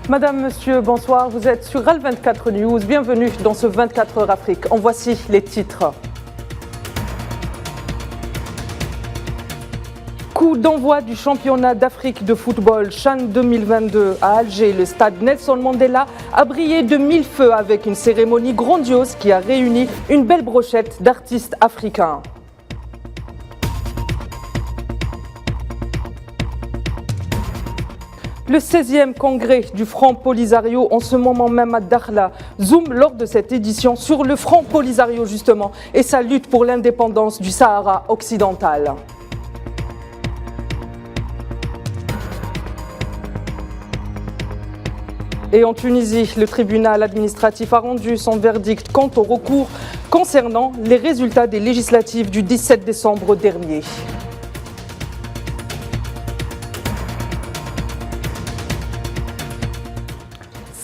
Madame, monsieur, bonsoir. Vous êtes sur RAL 24 News. Bienvenue dans ce 24 heures Afrique. En voici les titres. Coup d'envoi du championnat d'Afrique de football CHAN 2022 à Alger. Le stade Nelson Mandela a brillé de mille feux avec une cérémonie grandiose qui a réuni une belle brochette d'artistes africains. Le 16e congrès du Front Polisario, en ce moment même à Dakhla, zoome lors de cette édition sur le Front Polisario justement et sa lutte pour l'indépendance du Sahara occidental. Et en Tunisie, le tribunal administratif a rendu son verdict quant au recours concernant les résultats des législatives du 17 décembre dernier.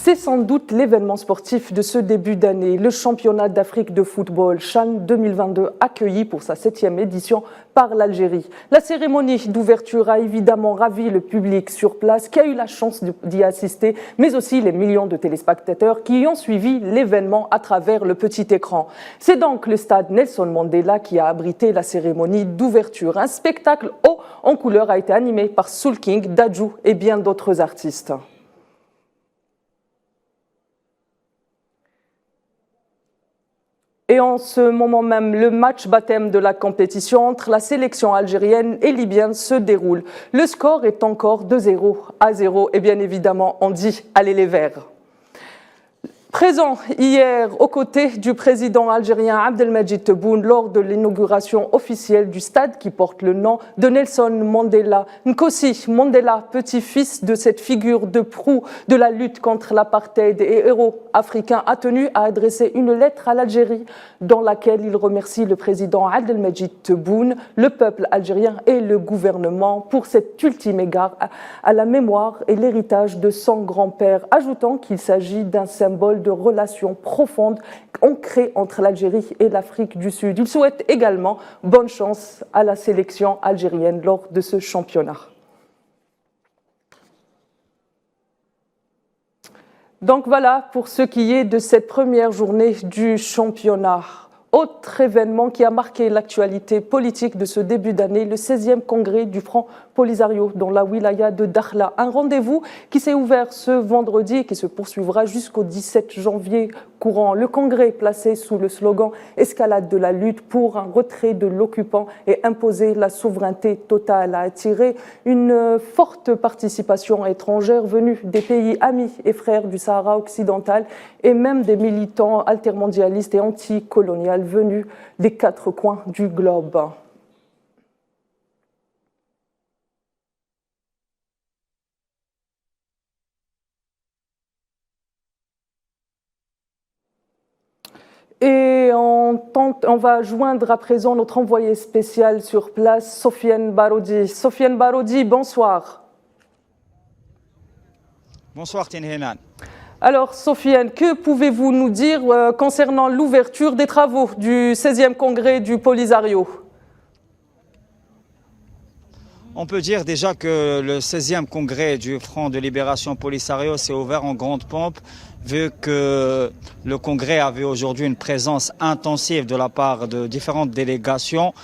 C'est sans doute l'événement sportif de ce début d'année, le championnat d'Afrique de football CHAN 2022 accueilli pour sa 7e édition par l'Algérie. La cérémonie d'ouverture a évidemment ravi le public sur place qui a eu la chance d'y assister, mais aussi les millions de téléspectateurs qui ont suivi l'événement à travers le petit écran. C'est donc le stade Nelson Mandela qui a abrité la cérémonie d'ouverture. Un spectacle haut en couleur a été animé par Soul King, Dadju et bien d'autres artistes. Et en ce moment même, le match baptême de la compétition entre la sélection algérienne et libyenne se déroule. Le score est encore de 0-0 et bien évidemment, on dit « Allez les Verts ». Présent hier aux côtés du président algérien Abdelmadjid Tebboune lors de l'inauguration officielle du stade qui porte le nom de Nelson Mandela. Nkosi Mandela, petit-fils de cette figure de proue de la lutte contre l'apartheid et héros africain, a tenu à adresser une lettre à l'Algérie dans laquelle il remercie le président Abdelmadjid Tebboune, le peuple algérien et le gouvernement pour cet ultime égard à la mémoire et l'héritage de son grand-père, ajoutant qu'il s'agit d'un symbole de relations profondes ancrées entre l'Algérie et l'Afrique du Sud. Il souhaite également bonne chance à la sélection algérienne lors de ce championnat. Donc voilà pour ce qui est de cette première journée du championnat. Autre événement qui a marqué l'actualité politique de ce début d'année, le 16e congrès du Front Polisario dans la wilaya de Dakhla. Un rendez-vous qui s'est ouvert ce vendredi et qui se poursuivra jusqu'au 17 janvier courant. Le congrès placé sous le slogan « Escalade de la lutte pour un retrait de l'occupant et imposer la souveraineté totale » a attiré une forte participation étrangère venue des pays amis et frères du Sahara occidental et même des militants altermondialistes et anticoloniaux venus des 4 coins du globe. Et on va joindre à présent notre envoyé spécial sur place, Sofiane Barodi. Sofiane Barodi, bonsoir. Bonsoir Tinhenan. Alors Sofiane, que pouvez-vous nous dire concernant l'ouverture des travaux du 16e congrès du Polisario ? On peut dire déjà que le 16e congrès du Front de Libération Polisario s'est ouvert en grande pompe, vu que le congrès avait aujourd'hui une présence intensive de la part de différentes délégations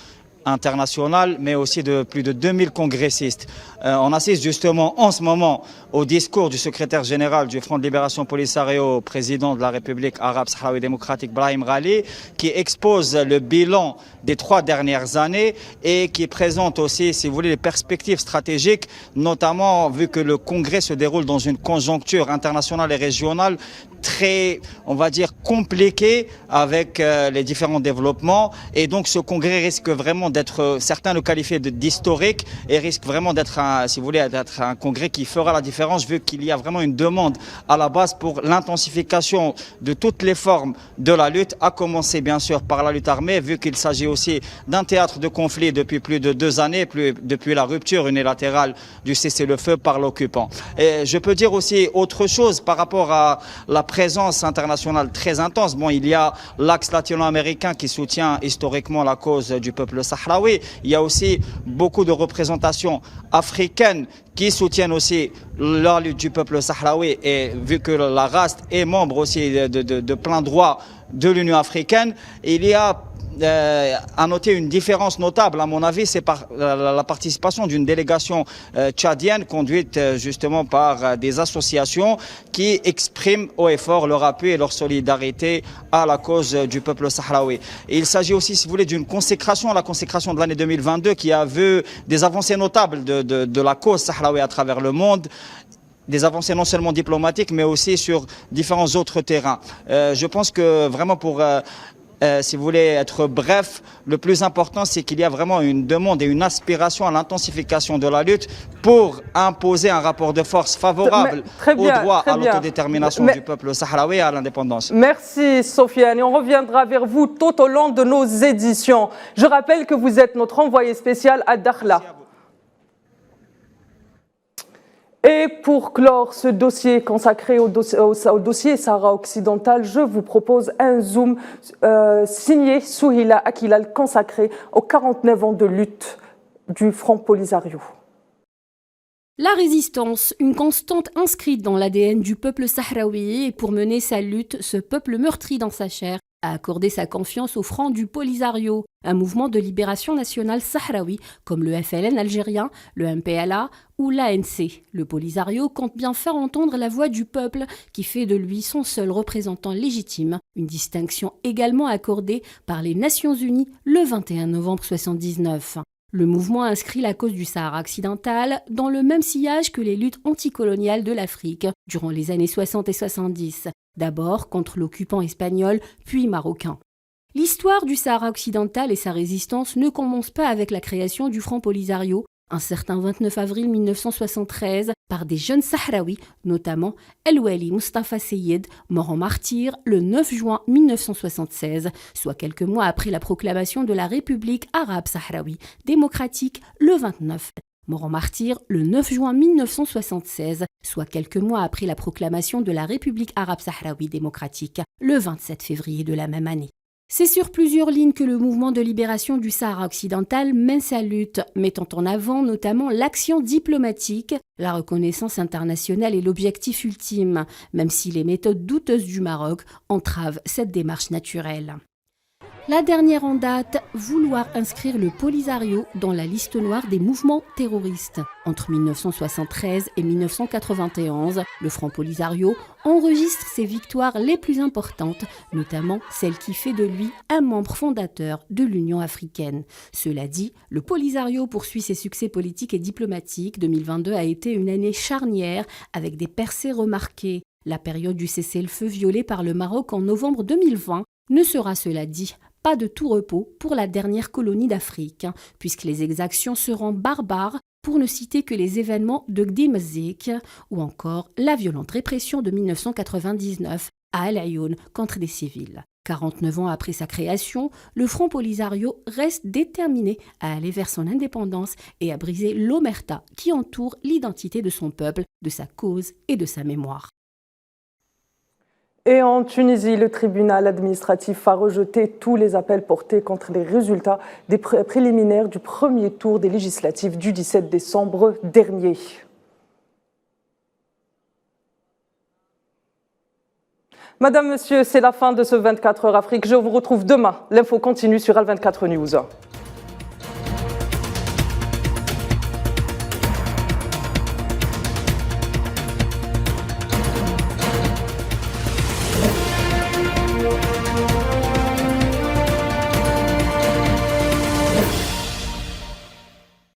internationales, mais aussi de plus de 2000 congressistes. On assiste justement en ce moment au discours du secrétaire général du Front de Libération Polisario, président de la République arabe sahraoui démocratique, Brahim Ghali, qui expose le bilan des 3 dernières années et qui présente aussi, si vous voulez, les perspectives stratégiques, notamment vu que le congrès se déroule dans une conjoncture internationale et régionale très, on va dire, compliquée avec les différents développements. Et donc ce congrès risque vraiment d'être, certains le qualifient d'historique et risque vraiment d'être, si vous voulez, d'être un congrès qui fera la différence, vu qu'il y a vraiment une demande à la base pour l'intensification de toutes les formes de la lutte, à commencer bien sûr par la lutte armée, vu qu'il s'agit aussi d'un théâtre de conflit depuis plus de 2 années, depuis la rupture unilatérale du cessez-le-feu par l'occupant. Et je peux dire aussi autre chose par rapport à la présence internationale très intense. Bon, il y a l'axe latino-américain qui soutient historiquement la cause du peuple sahraoui. Il y a aussi beaucoup de représentations africaines qui soutiennent aussi la lutte du peuple sahraoui. Et vu que la RAST est membre aussi de plein droit de l'Union africaine, il y a à noter une différence notable, à mon avis, c'est par la participation d'une délégation tchadienne conduite justement par des associations qui expriment haut et fort leur appui et leur solidarité à la cause du peuple sahraoui. Et il s'agit aussi, si vous voulez, d'une consécration, la consécration de l'année 2022 qui a vu des avancées notables de la cause sahraoui à travers le monde. Des avancées non seulement diplomatiques, mais aussi sur différents autres terrains. Je pense que vraiment si vous voulez être bref, le plus important, c'est qu'il y a vraiment une demande et une aspiration à l'intensification de la lutte pour imposer un rapport de force favorable au droit à l'autodétermination du peuple sahraoui et à l'indépendance. Merci Sofiane, et on reviendra vers vous tout au long de nos éditions. Je rappelle que vous êtes notre envoyé spécial à Dakhla. Et pour clore ce dossier consacré au dossier Sahara occidental, je vous propose un zoom signé Souhila Akilal consacré aux 49 ans de lutte du Front Polisario. La résistance, une constante inscrite dans l'ADN du peuple sahraoui, et pour mener sa lutte, ce peuple meurtri dans sa chair a accordé sa confiance au Front du Polisario, un mouvement de libération nationale sahraoui comme le FLN algérien, le MPLA ou l'ANC. Le Polisario compte bien faire entendre la voix du peuple qui fait de lui son seul représentant légitime, une distinction également accordée par les Nations Unies le 21 novembre 1979. Le mouvement inscrit la cause du Sahara occidental dans le même sillage que les luttes anticoloniales de l'Afrique durant les années 60 et 70, d'abord contre l'occupant espagnol, puis marocain. L'histoire du Sahara occidental et sa résistance ne commence pas avec la création du Front Polisario, un certain 29 avril 1973, par des jeunes Sahraouis, notamment El Wali Mustafa Seyed, mort en martyr le 9 juin 1976, soit quelques mois après la proclamation de la République arabe sahraoui démocratique le 29. Mort en martyr le 9 juin 1976, soit quelques mois après la proclamation de la République arabe sahraoui démocratique le 27 février de la même année. C'est sur plusieurs lignes que le mouvement de libération du Sahara occidental mène sa lutte, mettant en avant notamment l'action diplomatique, la reconnaissance internationale et l'objectif ultime, même si les méthodes douteuses du Maroc entravent cette démarche naturelle. La dernière en date, vouloir inscrire le Polisario dans la liste noire des mouvements terroristes. Entre 1973 et 1991, le Front Polisario enregistre ses victoires les plus importantes, notamment celle qui fait de lui un membre fondateur de l'Union africaine. Cela dit, le Polisario poursuit ses succès politiques et diplomatiques. 2022 a été une année charnière avec des percées remarquées. La période du cessez-le-feu violé par le Maroc en novembre 2020 ne sera, cela dit, pas de tout repos pour la dernière colonie d'Afrique, puisque les exactions seront barbares, pour ne citer que les événements de Gdimzik ou encore la violente répression de 1999 à El Ayoun contre des civils. 49 ans après sa création, le Front Polisario reste déterminé à aller vers son indépendance et à briser l'omerta qui entoure l'identité de son peuple, de sa cause et de sa mémoire. Et en Tunisie, le tribunal administratif a rejeté tous les appels portés contre les résultats des préliminaires du premier tour des législatives du 17 décembre dernier. Madame, Monsieur, c'est la fin de ce 24 heures Afrique. Je vous retrouve demain. L'info continue sur Al24 News.